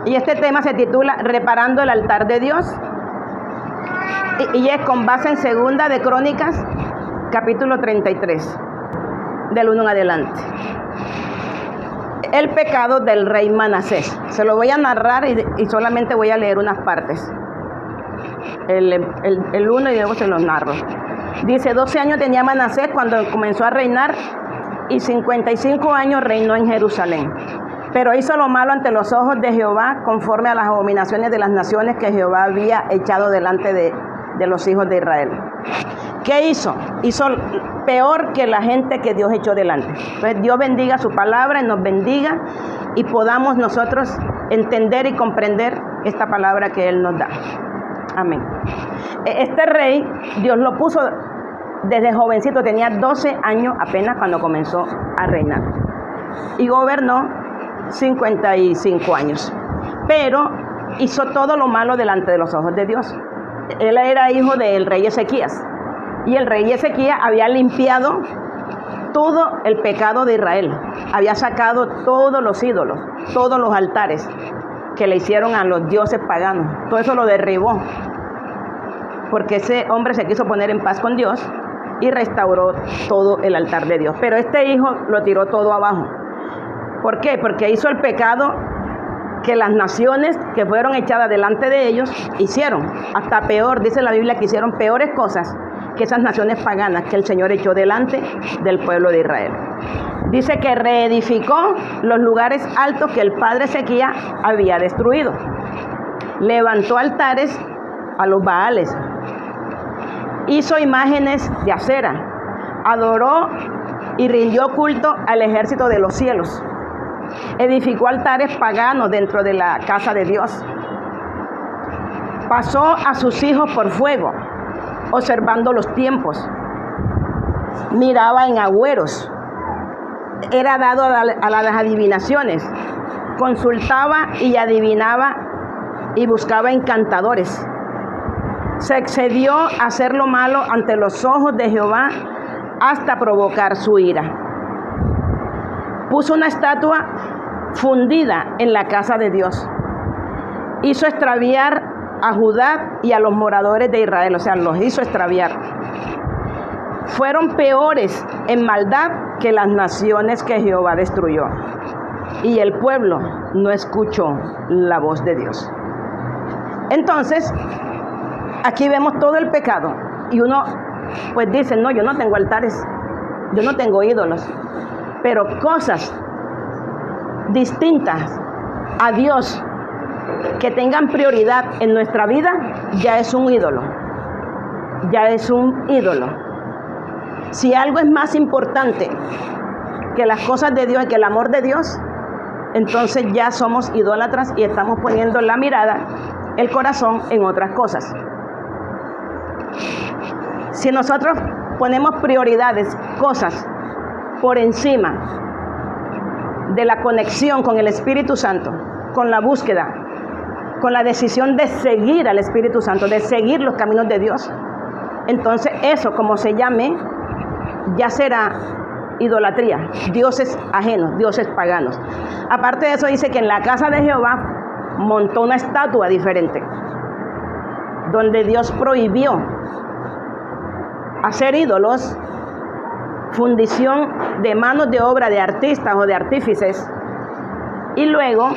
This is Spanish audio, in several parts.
Y este tema se titula Reparando el altar de Dios. Y es con base en Segunda de Crónicas, capítulo 33, del 1 en adelante. El pecado del rey Manasés. Se lo voy a narrar y solamente voy a leer unas partes. El 1 y luego se los narro. Dice, 12 años tenía Manasés cuando comenzó a reinar y 55 años reinó en Jerusalén. Pero hizo lo malo ante los ojos de Jehová, conforme a las abominaciones de las naciones que Jehová había echado delante de los hijos de Israel. ¿Qué hizo? Hizo peor que la gente que Dios echó delante. Entonces Dios bendiga su palabra y nos bendiga y podamos nosotros entender y comprender esta palabra que Él nos da. Amén. Este rey, Dios lo puso desde jovencito, tenía 12 años apenas cuando comenzó a reinar. Y gobernó 55 años. Pero hizo todo lo malo delante de los ojos de Dios. Él era hijo del rey Ezequías. Y el rey Ezequías había limpiado todo el pecado de Israel. Había sacado todos los ídolos, todos los altares que le hicieron a los dioses paganos. Todo eso lo derribó. Porque ese hombre se quiso poner en paz con Dios y restauró todo el altar de Dios. Pero este hijo lo tiró todo abajo. ¿Por qué? Porque hizo el pecado que las naciones que fueron echadas delante de ellos hicieron. Hasta peor, dice la Biblia, que hicieron peores cosas que esas naciones paganas que el Señor echó delante del pueblo de Israel. Dice que reedificó los lugares altos que el padre Ezequías había destruido. Levantó altares a los Baales. Hizo imágenes de acera. Adoró y rindió culto al ejército de los cielos. Edificó altares paganos dentro de la casa de Dios. Pasó a sus hijos por fuego, observando los tiempos. Miraba en agüeros. Era dado a las adivinaciones. Consultaba y adivinaba y buscaba encantadores. Se excedió a hacer lo malo ante los ojos de Jehová hasta provocar su ira. Puso una estatua fundida en la casa de Dios. Hizo extraviar a Judá y a los moradores de Israel, o sea, los hizo extraviar. Fueron peores en maldad que las naciones que Jehová destruyó. Y el pueblo no escuchó la voz de Dios. Entonces, aquí vemos todo el pecado. Y uno pues dice, no, yo no tengo altares, yo no tengo ídolos. Pero cosas distintas a Dios que tengan prioridad en nuestra vida, ya es un ídolo. Ya es un ídolo. Si algo es más importante que las cosas de Dios y que el amor de Dios, entonces ya somos idólatras y estamos poniendo la mirada, el corazón en otras cosas. Si nosotros ponemos prioridades, cosas por encima de la conexión con el Espíritu Santo, con la búsqueda, con la decisión de seguir al Espíritu Santo, de seguir los caminos de Dios, entonces eso, como se llame, ya será idolatría, dioses ajenos, dioses paganos. Aparte de eso, dice que en la casa de Jehová montó una estatua diferente, donde Dios prohibió hacer ídolos, fundición de manos de obra de artistas o de artífices, y luego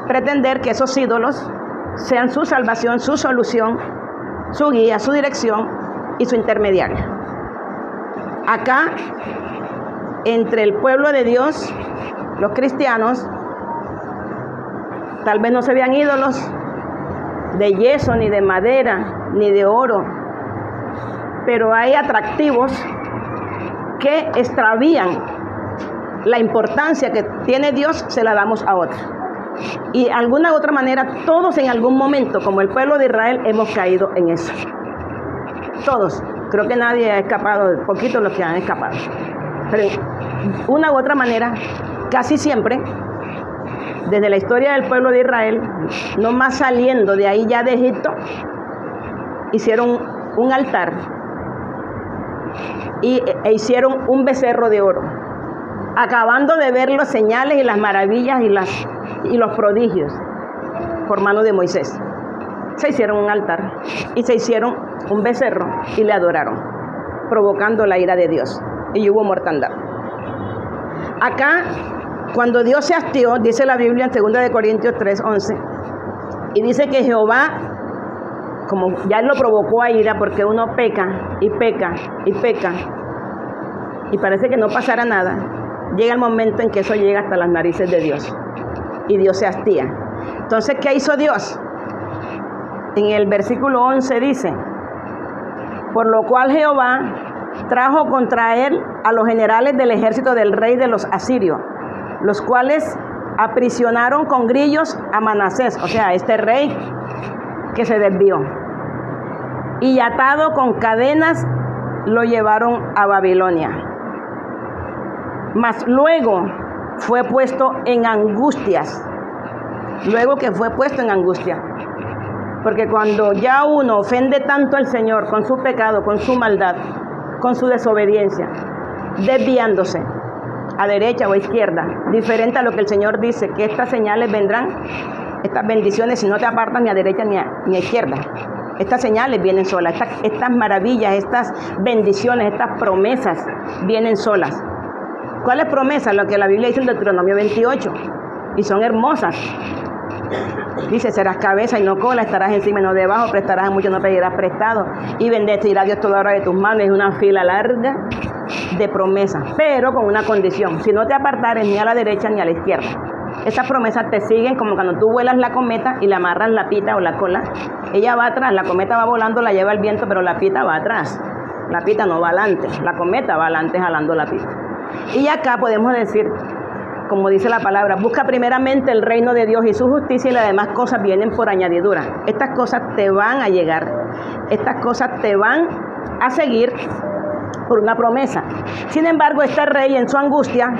pretender que esos ídolos sean su salvación, su solución, su guía, su dirección y su intermediario. Acá, entre el pueblo de Dios, los cristianos, tal vez no se vean ídolos de yeso, ni de madera, ni de oro, pero hay atractivos que extravían la importancia que tiene Dios, se la damos a otros. Y de alguna u otra manera, todos en algún momento, como el pueblo de Israel, hemos caído en eso. Todos. Creo que nadie ha escapado, poquitos los que han escapado. Pero de una u otra manera, casi siempre, desde la historia del pueblo de Israel, no más saliendo de ahí ya de Egipto, hicieron un altar e hicieron un becerro de oro, acabando de ver las señales y las maravillas y las y los prodigios por mano de Moisés. Se hicieron un altar y se hicieron un becerro y le adoraron, provocando la ira de Dios, y hubo mortandad. Acá, cuando Dios se hastió, dice la Biblia en 2 Corintios 3:11, y dice que Jehová, como ya lo provocó a ira, porque uno peca y peca y peca, y parece que no pasará nada, llega el momento en que eso llega hasta las narices de Dios, y Dios se hastía. Entonces, ¿qué hizo Dios? En el versículo 11 dice, por lo cual Jehová trajo contra él a los generales del ejército del rey de los asirios, los cuales aprisionaron con grillos a Manasés, o sea, este rey que se desvió, y atado con cadenas lo llevaron a Babilonia. Mas luego fue puesto en angustias, luego que fue puesto en angustia. Porque cuando ya uno ofende tanto al Señor con su pecado, con su maldad, con su desobediencia, desviándose a derecha o a izquierda, diferente a lo que el Señor dice, que estas señales vendrán, estas bendiciones, si no te apartas ni a derecha ni a izquierda. Estas señales vienen solas, estas maravillas, estas bendiciones, estas promesas vienen solas. ¿Cuáles promesas? Lo que la Biblia dice en Deuteronomio 28, y son hermosas. Dice, serás cabeza y no cola, estarás encima y no debajo, prestarás a muchos, no pedirás prestado, y bendecirá Dios toda obra de tus manos. Es una fila larga de promesas, pero con una condición: si no te apartares ni a la derecha ni a la izquierda. Esas promesas te siguen como cuando tú vuelas la cometa y le amarras la pita o la cola. Ella va atrás, la cometa va volando, la lleva el viento, pero la pita va atrás. La pita no va adelante, la cometa va adelante jalando la pita. Y acá podemos decir, como dice la palabra, busca primeramente el reino de Dios y su justicia, y las demás cosas vienen por añadidura. Estas cosas te van a llegar, estas cosas te van a seguir por una promesa. Sin embargo, este rey en su angustia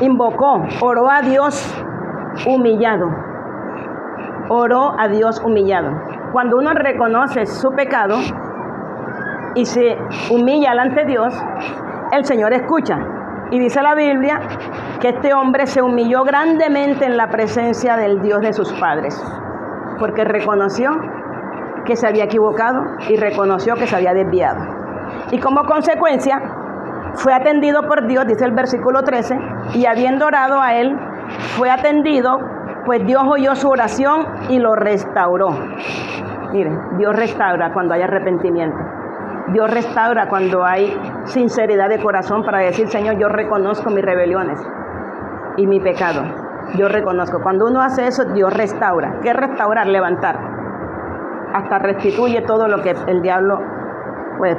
invocó, oró a Dios humillado. Oró a Dios humillado. Cuando uno reconoce su pecado y se humilla delante de Dios, el Señor escucha. Y dice la Biblia que este hombre se humilló grandemente en la presencia del Dios de sus padres, porque reconoció que se había equivocado y reconoció que se había desviado. Y como consecuencia, fue atendido por Dios, dice el versículo 13, y habiendo orado a él, fue atendido, pues Dios oyó su oración y lo restauró. Miren, Dios restaura cuando hay arrepentimiento. Dios restaura cuando hay sinceridad de corazón para decir, Señor, yo reconozco mis rebeliones y mi pecado. Yo reconozco. Cuando uno hace eso, Dios restaura. ¿Qué es restaurar? Levantar. Hasta restituye todo lo que el diablo, pues,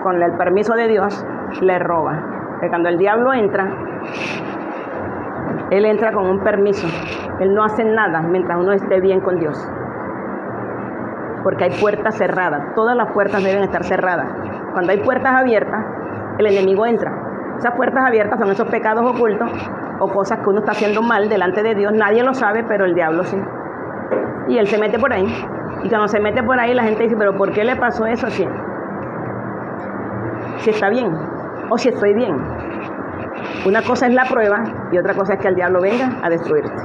con el permiso de Dios, le roba. Porque cuando el diablo entra, él entra con un permiso. Él no hace nada mientras uno esté bien con Dios. Porque hay puertas cerradas. Todas las puertas deben estar cerradas. Cuando hay puertas abiertas, el enemigo entra. Esas puertas abiertas son esos pecados ocultos o cosas que uno está haciendo mal delante de Dios. Nadie lo sabe, pero el diablo sí. Y él se mete por ahí. Y cuando se mete por ahí, la gente dice, ¿pero por qué le pasó eso así? Si está bien o si estoy bien. Una cosa es la prueba y otra cosa es que el diablo venga a destruirte.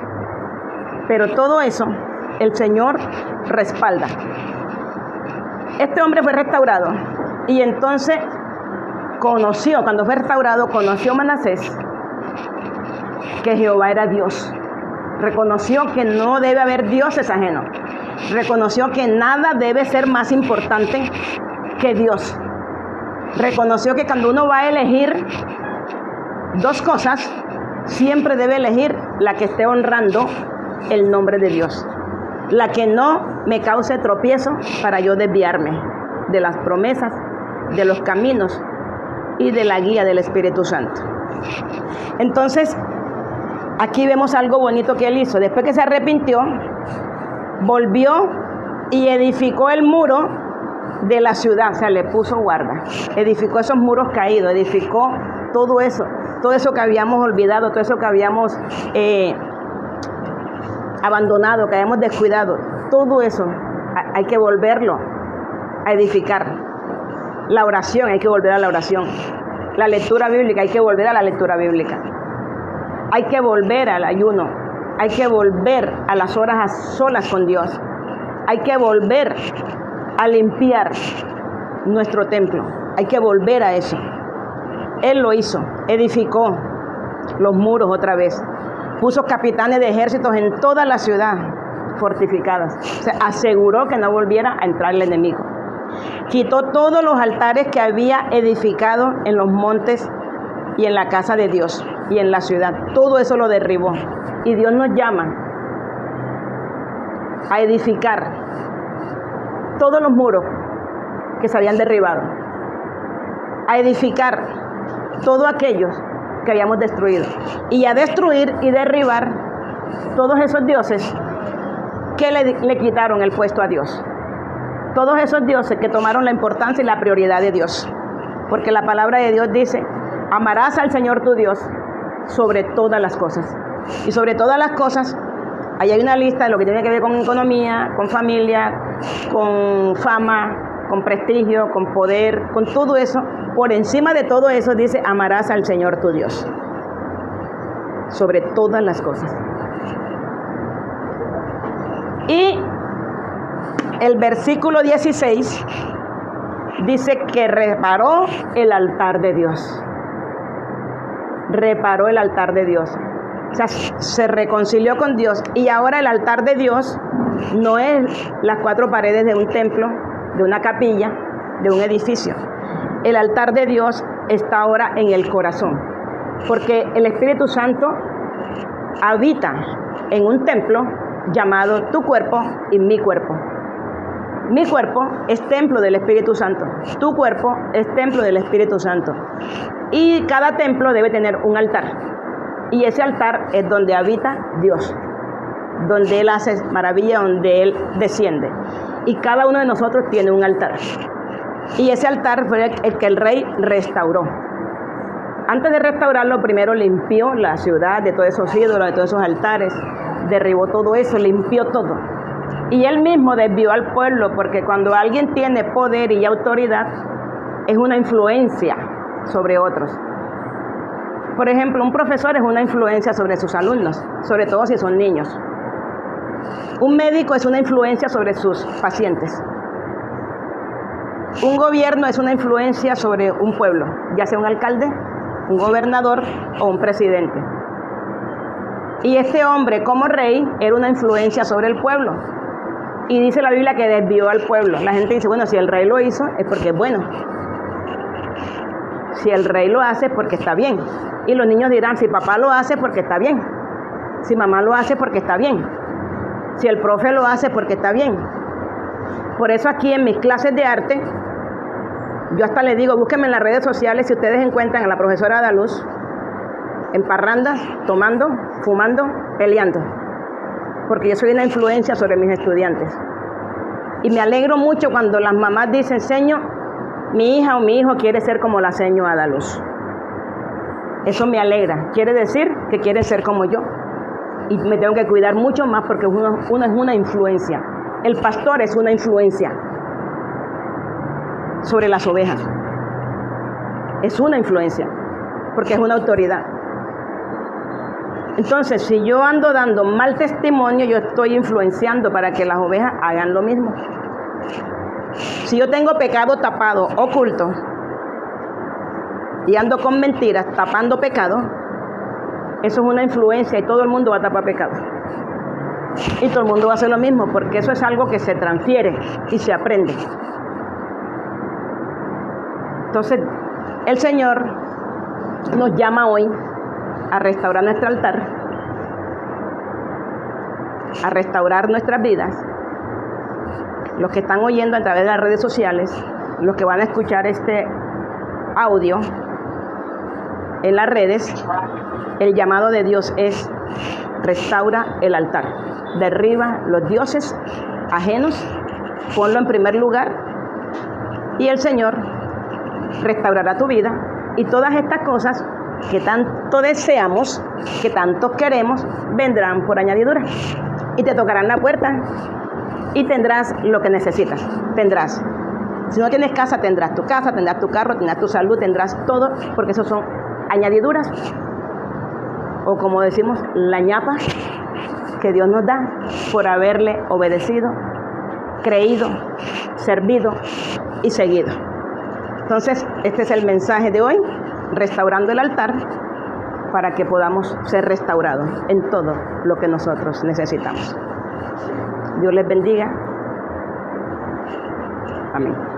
Pero todo eso, el Señor respalda. Este hombre fue restaurado y entonces conoció, cuando fue restaurado, conoció Manasés que Jehová era Dios. Reconoció que no debe haber dioses ajenos. Reconoció que nada debe ser más importante que Dios. Reconoció que cuando uno va a elegir dos cosas, siempre debe elegir la que esté honrando el nombre de Dios. La que no me cause tropiezo para yo desviarme de las promesas, de los caminos y de la guía del Espíritu Santo. Entonces, aquí vemos algo bonito que él hizo. Después que se arrepintió, volvió y edificó el muro de la ciudad, o sea, le puso guarda. Edificó esos muros caídos, edificó todo eso que habíamos olvidado, todo eso que habíamos abandonado, que habíamos descuidado. Todo eso hay que volverlo a edificar. La oración, hay que volver a la oración. La lectura bíblica, hay que volver a la lectura bíblica. Hay que volver al ayuno. Hay que volver a las horas a solas con Dios. Hay que volver a limpiar nuestro templo. Hay que volver a eso. Él lo hizo, edificó los muros otra vez. Puso capitanes de ejércitos en toda la ciudad fortificadas. Se aseguró que no volviera a entrar el enemigo. Quitó todos los altares que había edificado en los montes y en la casa de Dios y en la ciudad. Todo eso lo derribó. Y Dios nos llama a edificar todos los muros que se habían derribado, a edificar todos aquellos que habíamos destruido y a destruir y derribar todos esos dioses que le quitaron el puesto a Dios, todos esos dioses que tomaron la importancia y la prioridad de Dios, porque la palabra de Dios dice: amarás al Señor tu Dios sobre todas las cosas. Y sobre todas las cosas, ahí hay una lista de lo que tiene que ver con economía, con familia, con fama, con prestigio, con poder, con todo eso. Por encima de todo eso dice: amarás al Señor tu Dios sobre todas las cosas. Y el versículo 16 dice que reparó el altar de Dios. Reparó el altar de Dios. O sea, se reconcilió con Dios. Y ahora el altar de Dios no es las cuatro paredes de un templo, de una capilla, de un edificio. El altar de Dios está ahora en el corazón. Porque el Espíritu Santo habita en un templo llamado tu cuerpo y mi cuerpo. Mi cuerpo es templo del Espíritu Santo. Tu cuerpo es templo del Espíritu Santo. Y cada templo debe tener un altar. Y ese altar es donde habita Dios, donde Él hace maravilla, donde Él desciende. Y cada uno de nosotros tiene un altar. Y ese altar fue el que el rey restauró. Antes de restaurarlo, primero limpió la ciudad de todos esos ídolos, de todos esos altares. Derribó todo eso, limpió todo. Y Él mismo desvió al pueblo, porque cuando alguien tiene poder y autoridad, es una influencia sobre otros. Por ejemplo, un profesor es una influencia sobre sus alumnos, sobre todo si son niños. Un médico es una influencia sobre sus pacientes. Un gobierno es una influencia sobre un pueblo, ya sea un alcalde, un gobernador o un presidente. Y este hombre, como rey, era una influencia sobre el pueblo. Y dice la Biblia que desvió al pueblo. La gente dice: bueno, si el rey lo hizo, es porque es bueno. Si el rey lo hace, es porque está bien. Y los niños dirán: si papá lo hace, porque está bien. Si mamá lo hace, porque está bien. Si el profe lo hace, porque está bien. Por eso aquí en mis clases de arte, yo hasta les digo: búsquenme en las redes sociales si ustedes encuentran a la profesora Adaluz en parrandas, tomando, fumando, peleando. Porque yo soy una influencia sobre mis estudiantes. Y me alegro mucho cuando las mamás dicen: señor, mi hija o mi hijo quiere ser como la seño Adaluz. Eso me alegra. Quiere decir que quieren ser como yo. Y me tengo que cuidar mucho más porque uno es una influencia. El pastor es una influencia sobre las ovejas. Es una influencia porque es una autoridad. Entonces, si yo ando dando mal testimonio, yo estoy influenciando para que las ovejas hagan lo mismo. Si yo tengo pecado tapado, oculto, y ando con mentiras, tapando pecado, eso es una influencia y todo el mundo va a tapar pecado. Y todo el mundo va a hacer lo mismo, porque eso es algo que se transfiere y se aprende. Entonces, el Señor nos llama hoy a restaurar nuestro altar, a restaurar nuestras vidas. Los que están oyendo a través de las redes sociales, los que van a escuchar este audio en las redes, el llamado de Dios es: restaura el altar, derriba los dioses ajenos, ponlo en primer lugar y el Señor restaurará tu vida, y todas estas cosas que tanto deseamos, que tanto queremos, vendrán por añadidura y te tocarán la puerta y tendrás lo que necesitas. Tendrás, si no tienes casa, tendrás tu casa, tendrás tu carro, tendrás tu salud, tendrás todo, porque eso son añadiduras, o como decimos, la ñapa que Dios nos da por haberle obedecido, creído, servido y seguido. Entonces, este es el mensaje de hoy, restaurando el altar, para que podamos ser restaurados en todo lo que nosotros necesitamos. Dios les bendiga. Amén.